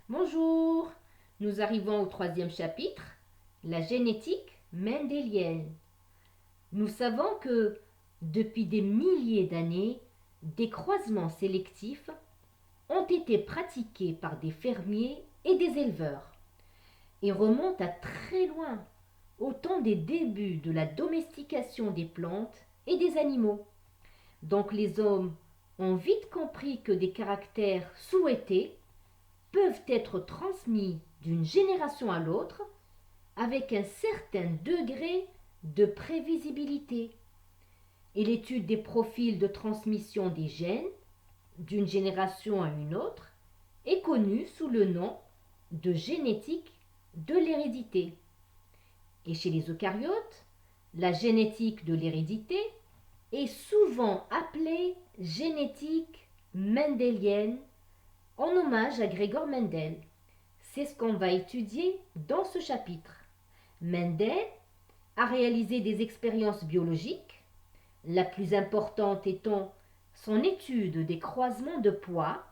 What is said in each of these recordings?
Bonjour, nous arrivons au troisième chapitre, la génétique mendélienne. Nous savons que depuis des milliers d'années, des croisements sélectifs ont été pratiqués par des fermiers et des éleveurs et remontent à très loin, au temps des débuts de la domestication des plantes et des animaux. Donc les hommes ont vite compris que des caractères souhaités peuvent être transmis d'une génération à l'autre avec un certain degré de prévisibilité. Et l'étude des profils de transmission des gènes d'une génération à une autre est connue sous le nom de génétique de l'hérédité. Et chez les eucaryotes, la génétique de l'hérédité est souvent appelée génétique mendélienne en hommage à Gregor Mendel. C'est ce qu'on va étudier dans ce chapitre. Mendel a réalisé des expériences biologiques, la plus importante étant son étude des croisements de pois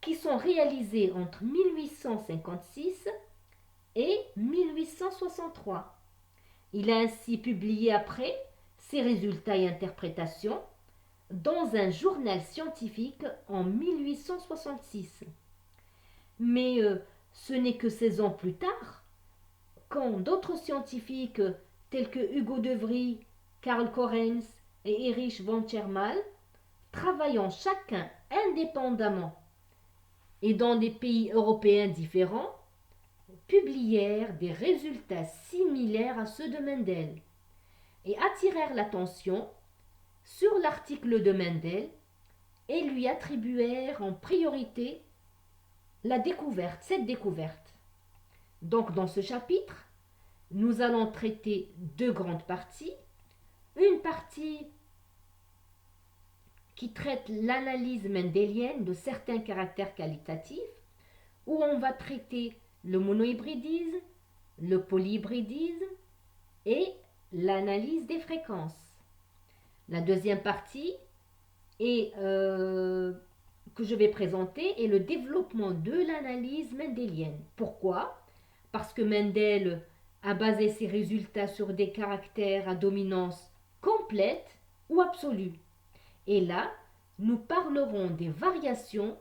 qui sont réalisés entre 1856 et 1863. Il a ainsi publié après ses résultats et interprétations dans un journal scientifique en 1866. Mais ce n'est que 16 ans plus tard, quand d'autres scientifiques tels que Hugo de Vries, Karl Correns et Erich von Tschermal, travaillant chacun indépendamment et dans des pays européens différents, publièrent des résultats similaires à ceux de Mendel et attirèrent l'attention sur l'article de Mendel et lui attribuèrent en priorité cette découverte. Donc dans ce chapitre, nous allons traiter deux grandes parties. Une partie qui traite l'analyse mendélienne de certains caractères qualitatifs, où on va traiter le monohybridisme, le polyhybridisme et l'analyse des fréquences. La deuxième partie que je vais présenter est le développement de l'analyse mendélienne. Pourquoi? Parce que Mendel a basé ses résultats sur des caractères à dominance complète ou absolue. Et là, nous parlerons des variations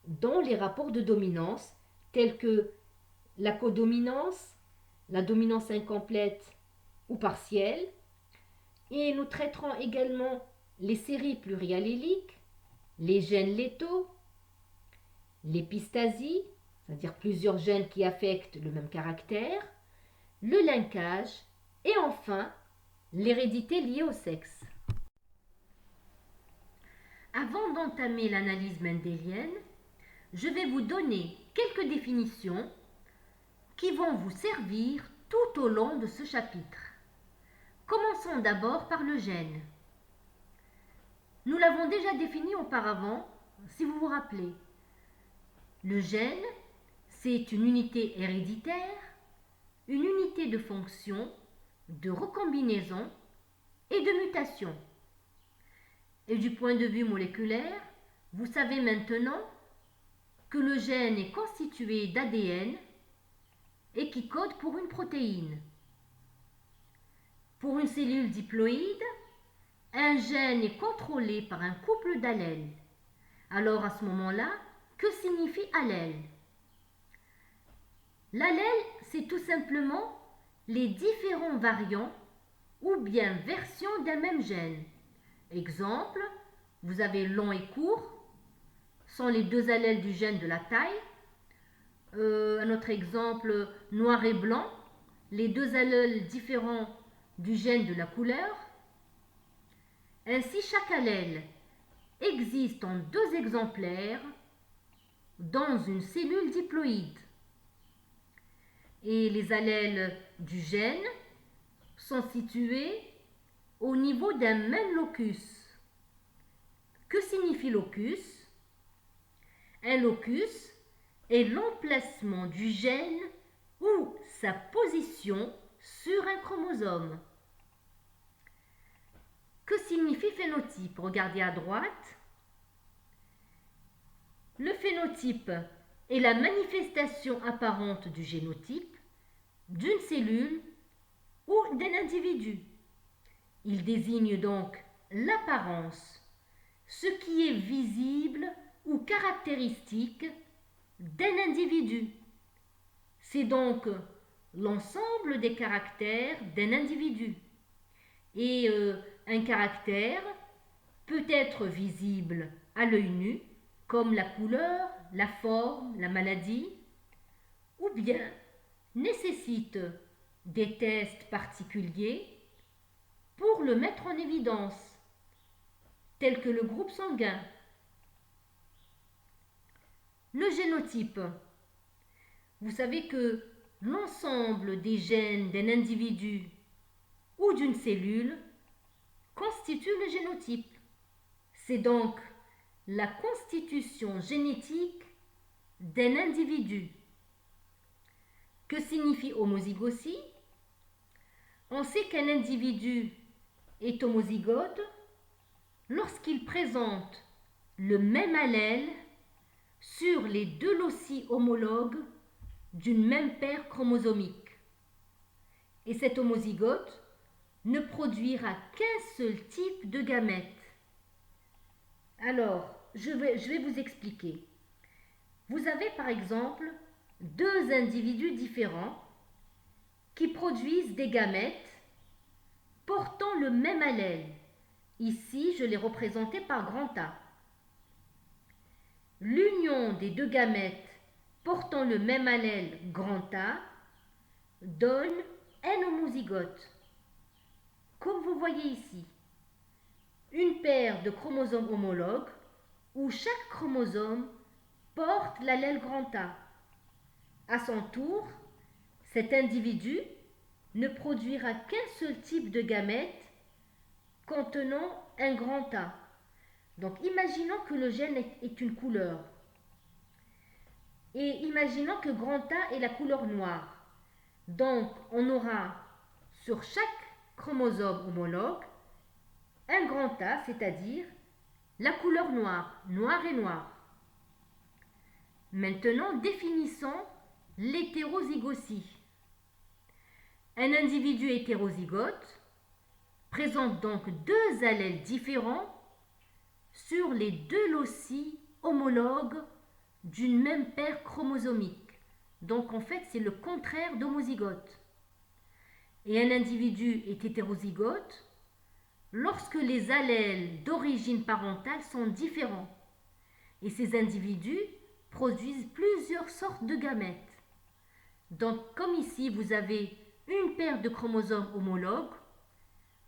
dans les rapports de dominance, tels que la codominance, la dominance incomplète ou partielle, et nous traiterons également les séries plurialléliques, les gènes létaux, l'épistasie, c'est-à-dire plusieurs gènes qui affectent le même caractère, le linkage et enfin l'hérédité liée au sexe. Avant d'entamer l'analyse mendélienne, je vais vous donner quelques définitions qui vont vous servir tout au long de ce chapitre. Commençons d'abord par le gène. Nous l'avons déjà défini auparavant, si vous vous rappelez. Le gène, c'est une unité héréditaire, une unité de fonction, de recombinaison et de mutation. Et du point de vue moléculaire, vous savez maintenant que le gène est constitué d'ADN et qui code pour une protéine. Pour une cellule diploïde, un gène est contrôlé par un couple d'allèles. Alors à ce moment-là, que signifie allèle? L'allèle, c'est tout simplement les différents variants ou bien versions d'un même gène. Exemple, vous avez long et court, sont les deux allèles du gène de la taille. Un autre exemple, noir et blanc, les deux allèles différents du gène de la couleur. Ainsi, chaque allèle existe en deux exemplaires dans une cellule diploïde. Et les allèles du gène sont situés au niveau d'un même locus. Que signifie locus? Un locus est l'emplacement du gène ou sa position sur un chromosome. Que signifie phénotype? Regardez à droite. Le phénotype est la manifestation apparente du génotype d'une cellule ou d'un individu. Il désigne donc l'apparence, ce qui est visible ou caractéristique d'un individu. C'est donc l'ensemble des caractères d'un individu. Et un caractère peut être visible à l'œil nu, comme la couleur, la forme, la maladie, ou bien nécessite des tests particuliers pour le mettre en évidence, tels que le groupe sanguin. Le génotype. Vous savez que l'ensemble des gènes d'un individu ou d'une cellule constitue le génotype. C'est donc la constitution génétique d'un individu. Que signifie homozygosie? On sait qu'un individu est homozygote lorsqu'il présente le même allèle sur les deux loci homologues d'une même paire chromosomique. Et cet homozygote ne produira qu'un seul type de gamète. Alors, je vais vous expliquer. Vous avez par exemple deux individus différents qui produisent des gamètes portant le même allèle. Ici, je l'ai représenté par grand A. L'union des deux gamètes portant le même allèle grand A donne un homozygote. Comme vous voyez ici, une paire de chromosomes homologues où chaque chromosome porte l'allèle grand A. À son tour, cet individu ne produira qu'un seul type de gamète contenant un grand A. Donc imaginons que le gène est une couleur. Et imaginons que grand A est la couleur noire. Donc on aura sur chaque chromosome homologue un grand A, c'est-à-dire la couleur noire, noir et noir. Maintenant, définissons l'hétérozygosie. Un individu hétérozygote présente donc deux allèles différents sur les deux loci homologues d'une même paire chromosomique. Donc en fait, c'est le contraire d'homozygote. Et un individu est hétérozygote lorsque les allèles d'origine parentale sont différents. Et ces individus produisent plusieurs sortes de gamètes. Donc comme ici, vous avez une paire de chromosomes homologues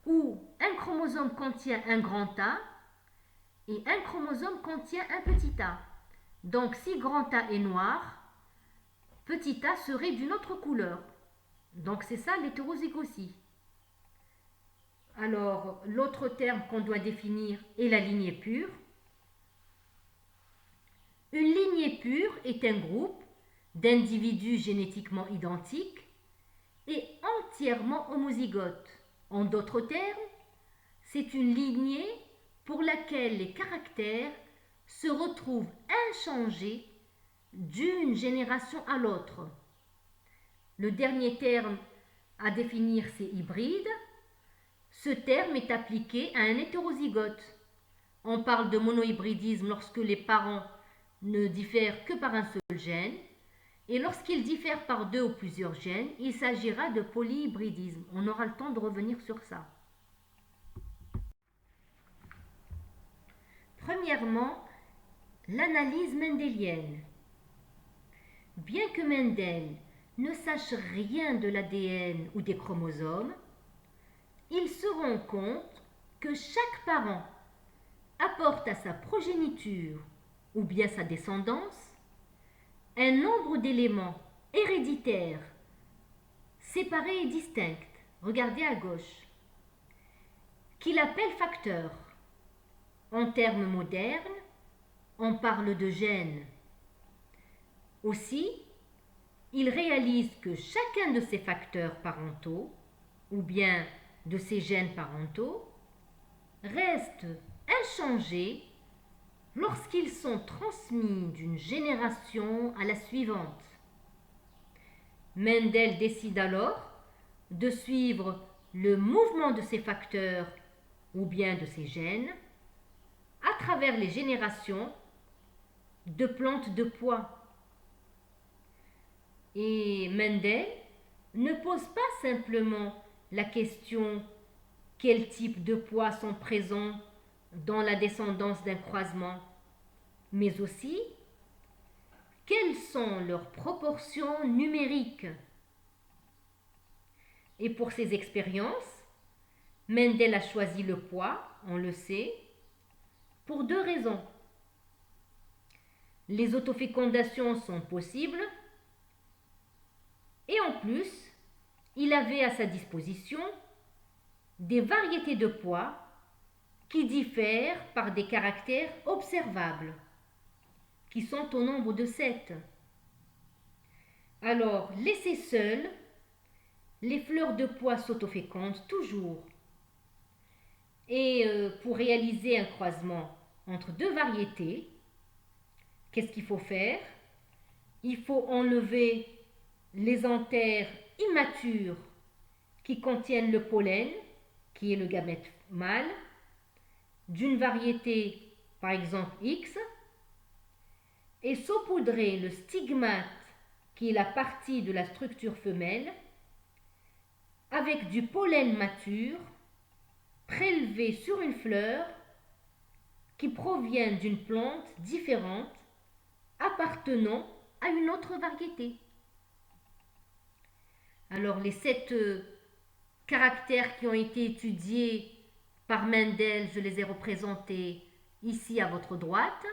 où un chromosome contient un grand A et un chromosome contient un petit a. Donc si grand A est noir, petit a serait d'une autre couleur. Donc c'est ça l'hétérozygosie. Alors l'autre terme qu'on doit définir est la lignée pure. Une lignée pure est un groupe d'individus génétiquement identiques et entièrement homozygotes. En d'autres termes, c'est une lignée pour laquelle les caractères se retrouvent inchangés d'une génération à l'autre. Le dernier terme à définir, c'est hybride. Ce terme est appliqué à un hétérozygote. On parle de monohybridisme lorsque les parents ne diffèrent que par un seul gène. Et lorsqu'ils diffèrent par deux ou plusieurs gènes, il s'agira de polyhybridisme. On aura le temps de revenir sur ça. Premièrement, l'analyse mendélienne. Bien que Mendel ne sache rien de l'ADN ou des chromosomes, il se rend compte que chaque parent apporte à sa progéniture ou bien sa descendance un nombre d'éléments héréditaires séparés et distincts, regardez à gauche, qu'il appelle facteurs. En termes modernes, on parle de gènes. Aussi, il réalise que chacun de ces facteurs parentaux, ou bien de ces gènes parentaux, reste inchangé lorsqu'ils sont transmis d'une génération à la suivante. Mendel décide alors de suivre le mouvement de ces facteurs ou bien de ces gènes à travers les générations de plantes de pois. Et Mendel ne pose pas simplement la question quel type de pois sont présents dans la descendance d'un croisement, mais aussi quelles sont leurs proportions numériques. Et pour ces expériences, Mendel a choisi le pois, on le sait, pour deux raisons. Les autofécondations sont possibles et en plus, il avait à sa disposition des variétés de pois qui diffèrent par des caractères observables, qui sont au nombre de 7. Alors, laissez seules, les fleurs de pois s'autofécondent toujours. Et pour réaliser un croisement entre deux variétés, qu'est-ce qu'il faut faire? Il faut enlever les anthères immatures qui contiennent le pollen, qui est le gamète mâle, d'une variété, par exemple X, et saupoudrer le stigmate, qui est la partie de la structure femelle, avec du pollen mature prélevé sur une fleur qui provient d'une plante différente appartenant à une autre variété. Alors les 7 caractères qui ont été étudiés par Mendel, je les ai représentés ici à votre droite.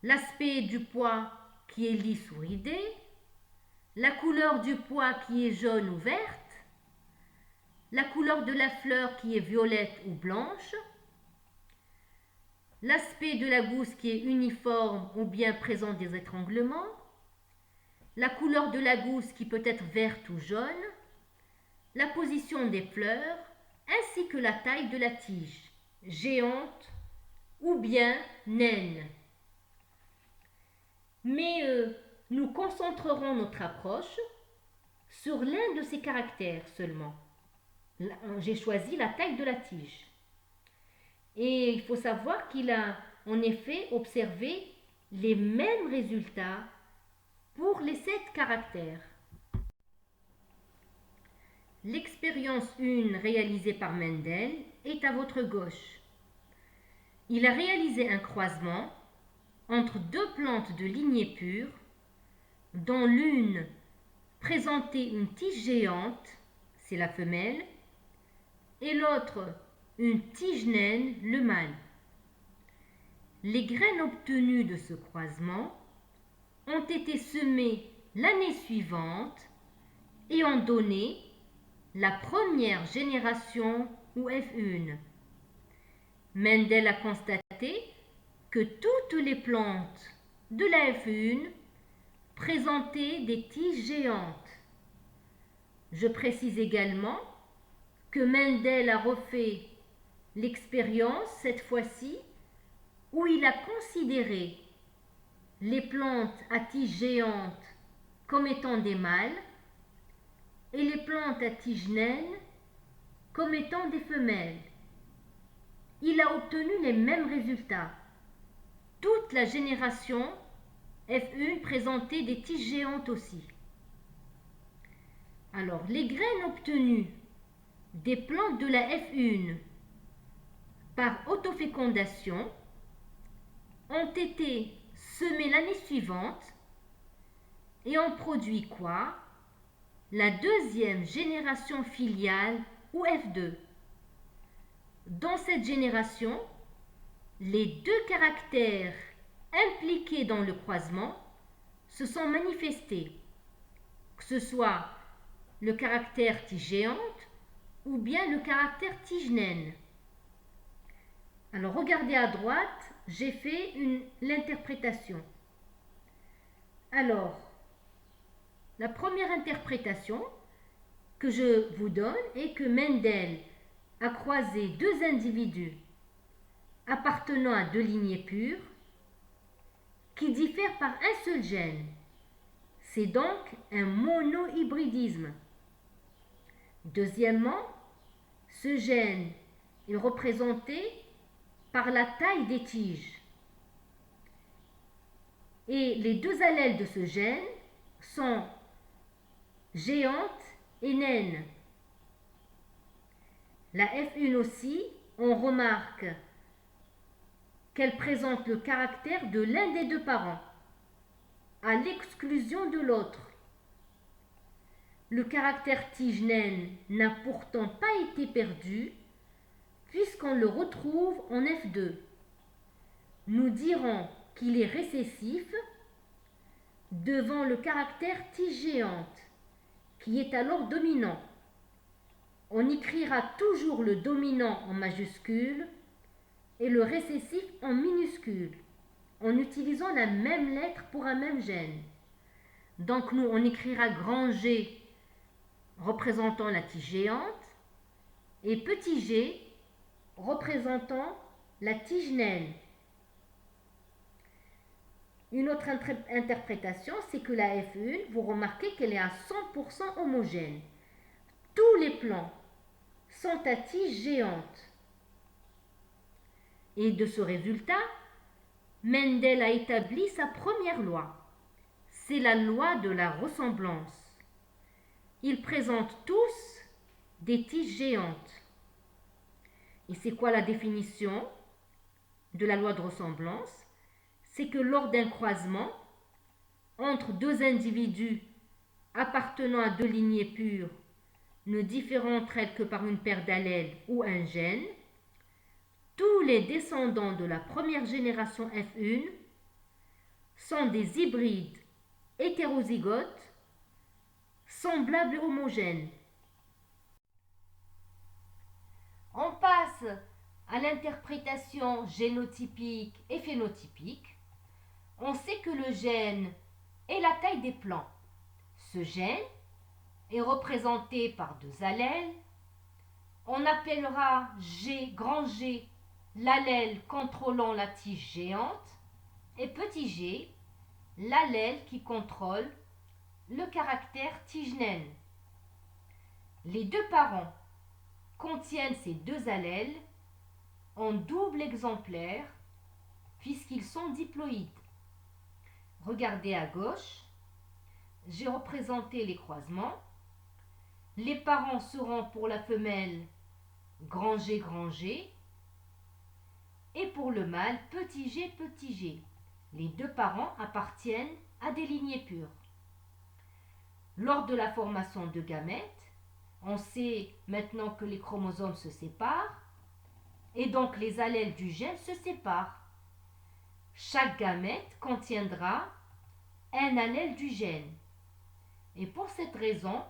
L'aspect du pois qui est lisse ou ridé, la couleur du pois qui est jaune ou verte, la couleur de la fleur qui est violette ou blanche, l'aspect de la gousse qui est uniforme ou bien présente des étranglements, la couleur de la gousse qui peut être verte ou jaune, la position des fleurs, ainsi que la taille de la tige, géante ou bien naine. Mais nous concentrerons notre approche sur l'un de ces caractères seulement. J'ai choisi la taille de la tige. Et il faut savoir qu'il a en effet observé les mêmes résultats pour les 7 caractères. L'expérience 1 réalisée par Mendel est à votre gauche. Il a réalisé un croisement entre deux plantes de lignée pure, dont l'une présentait une tige géante, c'est la femelle, et l'autre une tige naine, le mâle. Les graines obtenues de ce croisement ont été semées l'année suivante et ont donné la première génération ou F1. Mendel a constaté que toutes les plantes de la F1 présentaient des tiges géantes. Je précise également que Mendel a refait l'expérience cette fois-ci où il a considéré les plantes à tiges géantes comme étant des mâles et les plantes à tiges naines comme étant des femelles. Il a obtenu les mêmes résultats. Toute la génération F1 présentait des tiges géantes aussi. Alors, les graines obtenues des plantes de la F1 par autofécondation ont été semées l'année suivante et ont produit quoi? La deuxième génération filiale ou F2. Dans cette génération, les deux caractères impliqués dans le croisement se sont manifestés, que ce soit le caractère tige géante ou bien le caractère tige naine. Alors regardez à droite, j'ai fait l'interprétation. Alors, la première interprétation que je vous donne est que Mendel a croisé deux individus appartenant à deux lignées pures qui diffèrent par un seul gène. C'est donc un monohybridisme. Deuxièmement, ce gène est représenté par la taille des tiges. Et les deux allèles de ce gène sont géante et naine. La F1 aussi, on remarque qu'elle présente le caractère de l'un des deux parents, à l'exclusion de l'autre. Le caractère tige naine n'a pourtant pas été perdu, puisqu'on le retrouve en F2. Nous dirons qu'il est récessif devant le caractère tige géante, qui est alors dominant. On écrira toujours le dominant en majuscule et le récessif en minuscule, en utilisant la même lettre pour un même gène. Donc nous, on écrira grand G représentant la tige géante et petit g représentant la tige naine. Une autre interprétation, c'est que la F1, vous remarquez qu'elle est à 100% homogène. Tous les plans sont à tige géante. Et de ce résultat, Mendel a établi sa première loi. C'est la loi de la ressemblance. Ils présentent tous des tiges géantes. Et c'est quoi la définition de la loi de ressemblance? C'est que lors d'un croisement entre deux individus appartenant à deux lignées pures, ne différant entre elles que par une paire d'allèles ou un gène, tous les descendants de la première génération F1 sont des hybrides hétérozygotes semblables et homogènes. On passe à l'interprétation génotypique et phénotypique. On sait que le gène est la taille des plants. Ce gène est représenté par deux allèles. On appellera G, grand G, l'allèle contrôlant la tige géante, et petit g, l'allèle qui contrôle le caractère tige naine. Les deux parents contiennent ces deux allèles en double exemplaire puisqu'ils sont diploïdes. Regardez à gauche, j'ai représenté les croisements. Les parents seront pour la femelle grand G, et pour le mâle petit g. Les deux parents appartiennent à des lignées pures. Lors de la formation de gamètes, on sait maintenant que les chromosomes se séparent et donc les allèles du gène se séparent. Chaque gamète contiendra un allèle du gène. Et pour cette raison,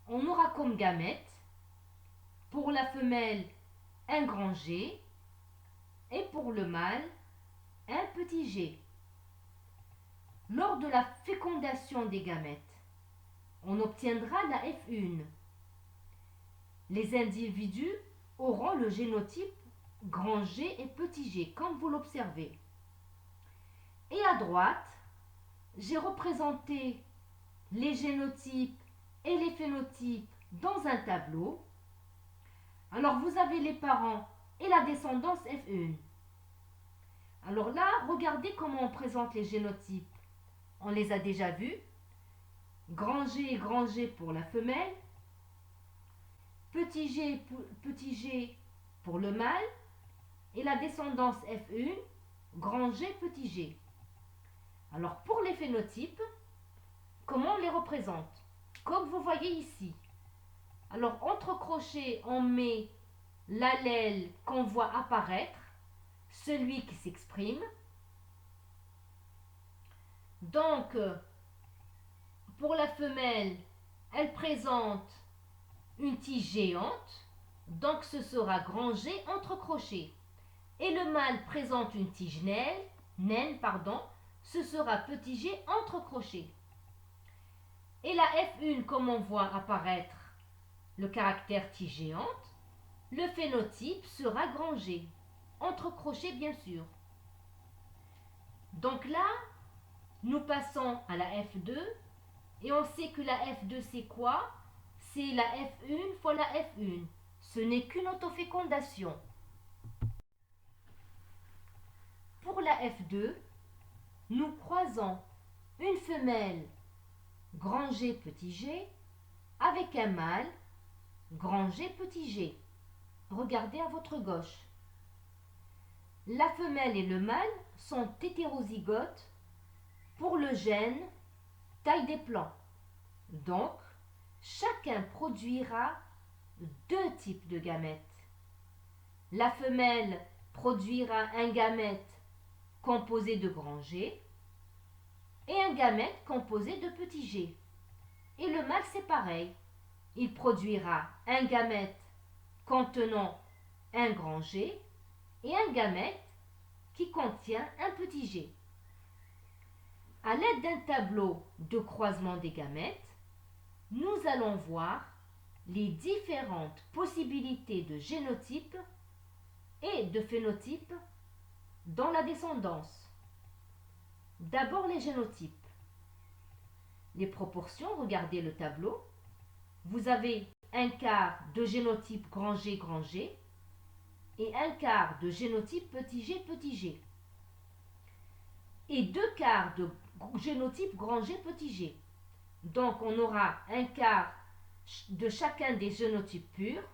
on aura comme gamète, pour la femelle, un grand G et pour le mâle, un petit g. Lors de la fécondation des gamètes, on obtiendra la F1. Les individus auront le génotype grand G et petit g, comme vous l'observez. Et à droite, j'ai représenté les génotypes et les phénotypes dans un tableau. Alors vous avez les parents et la descendance F1. Alors là, regardez comment on présente les génotypes. On les a déjà vus. Grand G pour la femelle. Petit g pour le mâle. Et la descendance F1, grand G, petit g. Alors pour les phénotypes, comment on les représente? Comme vous voyez ici. Alors entre crochets, on met l'allèle qu'on voit apparaître, celui qui s'exprime. Donc, pour la femelle, elle présente une tige géante, donc ce sera grand G entre crochets. Et le mâle présente une tige naine, ce sera petit g entre crochets. Et la F1, comme on voit apparaître le caractère tige géante, le phénotype sera grand G. entre crochets bien sûr. Donc là, nous passons à la F2 et on sait que la F2 c'est quoi? C'est la F1 fois la F1. Ce n'est qu'une autofécondation. Pour la F2, nous croisons une femelle grand G petit g avec un mâle grand G petit g. Regardez à votre gauche. La femelle et le mâle sont hétérozygotes pour le gène taille des plants. Donc, chacun produira deux types de gamètes. La femelle produira un gamète composé de grand G et un gamète composé de petit g. Et le mâle, c'est pareil. Il produira un gamète contenant un grand G et un gamète qui contient un petit g. À l'aide d'un tableau de croisement des gamètes, nous allons voir les différentes possibilités de génotype et de phénotype dans la descendance. D'abord les génotypes. Les proportions, regardez le tableau. Vous avez un quart de génotype grand G et un quart de génotype petit g. Et deux quarts de génotype grand G petit g. Donc on aura un quart de chacun des génotypes purs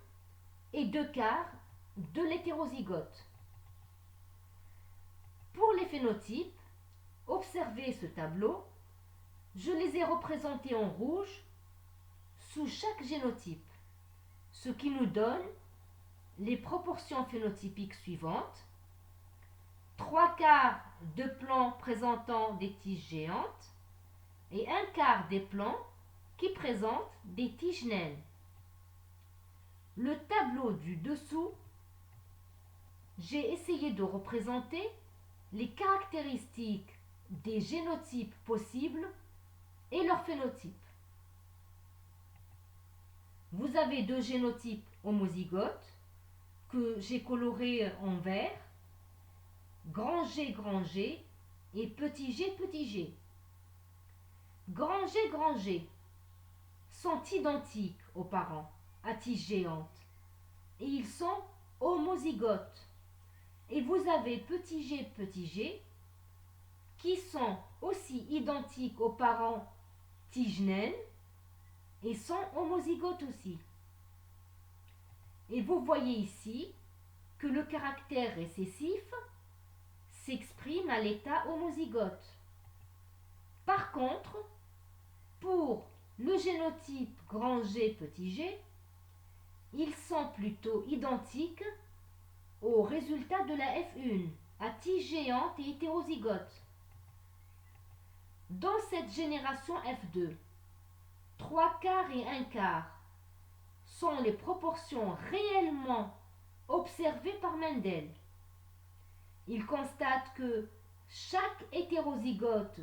et deux quarts de l'hétérozygote. Pour les phénotypes, observez ce tableau. Je les ai représentés en rouge sous chaque génotype, ce qui nous donne les proportions phénotypiques suivantes. 3 quarts de plants présentant des tiges géantes et un quart des plants qui présentent des tiges naines. Le tableau du dessous, j'ai essayé de représenter les caractéristiques des génotypes possibles et leurs phénotypes. Vous avez deux génotypes homozygotes que j'ai colorés en vert, grand G et petit g. Grand G sont identiques aux parents à tige géante et ils sont homozygotes. Et vous avez petit g qui sont aussi identiques aux parents tige naine et sont homozygotes aussi. Et vous voyez ici que le caractère récessif s'exprime à l'état homozygote. Par contre, pour le génotype grand G petit g, ils sont plutôt identiques au résultat de la F1, à tige géante et hétérozygote. Dans cette génération F2, 3 quarts et 1 quart sont les proportions réellement observées par Mendel. Il constate que chaque hétérozygote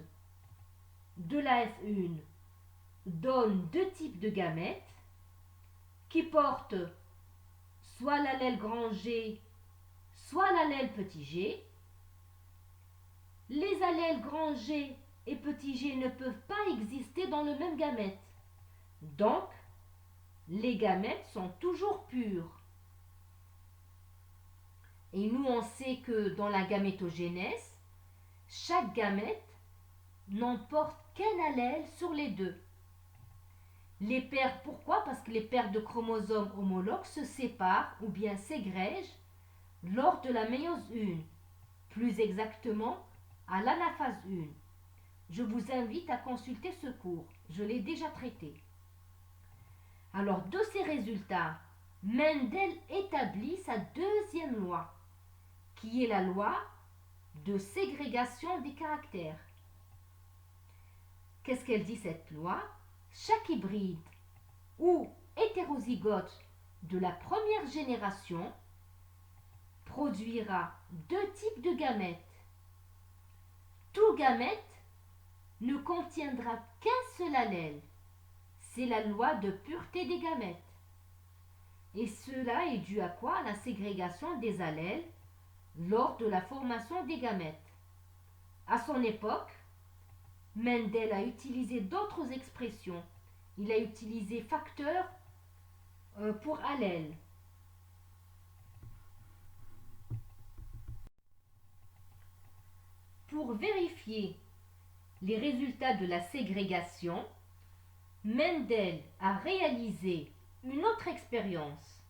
de la F1 donne deux types de gamètes qui portent soit l'allèle grand G, soit l'allèle petit g. Les allèles grand G et petit g ne peuvent pas exister dans le même gamète. Donc, les gamètes sont toujours purs. Et nous, on sait que dans la gamétogénèse, chaque gamète n'emporte qu'un allèle sur les deux. Les paires, pourquoi? Parce que les paires de chromosomes homologues se séparent ou bien s'égrègent lors de la méiose 1, plus exactement à l'anaphase 1. Je vous invite à consulter ce cours, je l'ai déjà traité. Alors, de ces résultats, Mendel établit sa deuxième loi, qui est la loi de ségrégation des caractères. Qu'est-ce qu'elle dit cette loi? Chaque hybride ou hétérozygote de la première génération produira deux types de gamètes. Tout gamète ne contiendra qu'un seul allèle. C'est la loi de pureté des gamètes. Et cela est dû à quoi? À la ségrégation des allèles lors de la formation des gamètes. À son époque, Mendel a utilisé d'autres expressions. Il a utilisé facteur pour allèle. Pour vérifier les résultats de la ségrégation, Mendel a réalisé une autre expérience.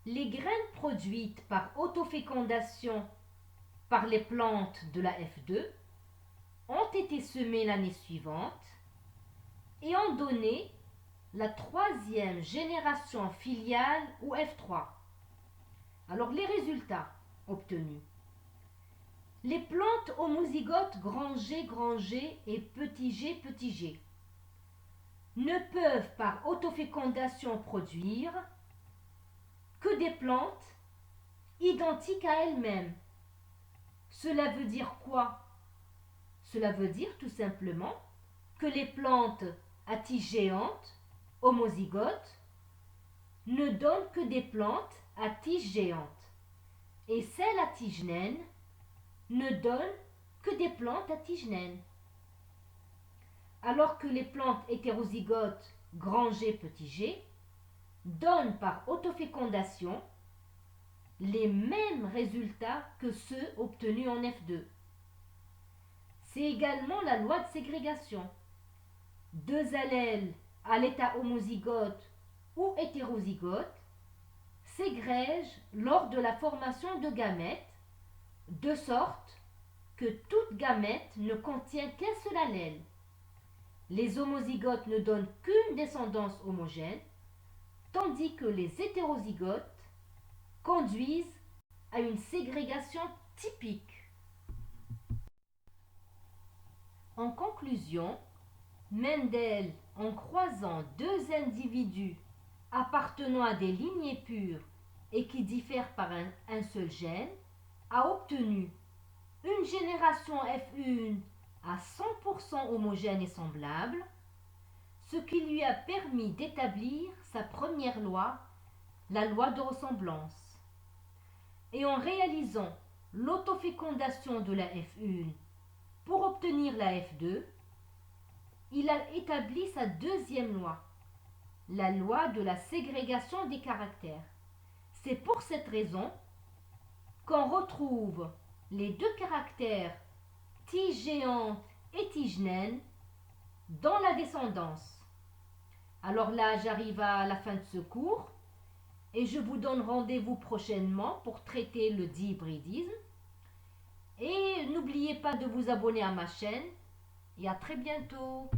Les graines produites par autofécondation par les plantes de la F2 ont été semées l'année suivante et ont donné la troisième génération filiale ou F3. Alors les résultats obtenus. Les plantes homozygotes grand G et petit g ne peuvent par autofécondation produire que des plantes identiques à elles-mêmes. Cela veut dire quoi? Cela veut dire tout simplement que les plantes à tige géante, homozygotes, ne donnent que des plantes à tige géante. Et celles à tige naine ne donnent que des plantes à tige naine. Alors que les plantes hétérozygotes grand G, petit g donnent par autofécondation les mêmes résultats que ceux obtenus en F2. C'est également la loi de ségrégation. Deux allèles à l'état homozygote ou hétérozygote ségrègent lors de la formation de gamètes, de sorte que toute gamète ne contient qu'un seul allèle. Les homozygotes ne donnent qu'une descendance homogène, tandis que les hétérozygotes conduisent à une ségrégation typique. En conclusion, Mendel, en croisant deux individus appartenant à des lignées pures et qui diffèrent par un seul gène, a obtenu une génération F1 à 100% homogène et semblable, ce qui lui a permis d'établir sa première loi, la loi de ressemblance. Et en réalisant l'autofécondation de la F1 pour obtenir la F2, il a établi sa deuxième loi, la loi de la ségrégation des caractères. C'est pour cette raison qu'on retrouve les deux caractères tige géante et tige naine dans la descendance. Alors là, j'arrive à la fin de ce cours et je vous donne rendez-vous prochainement pour traiter le dihybridisme. Et n'oubliez pas de vous abonner à ma chaîne et à très bientôt.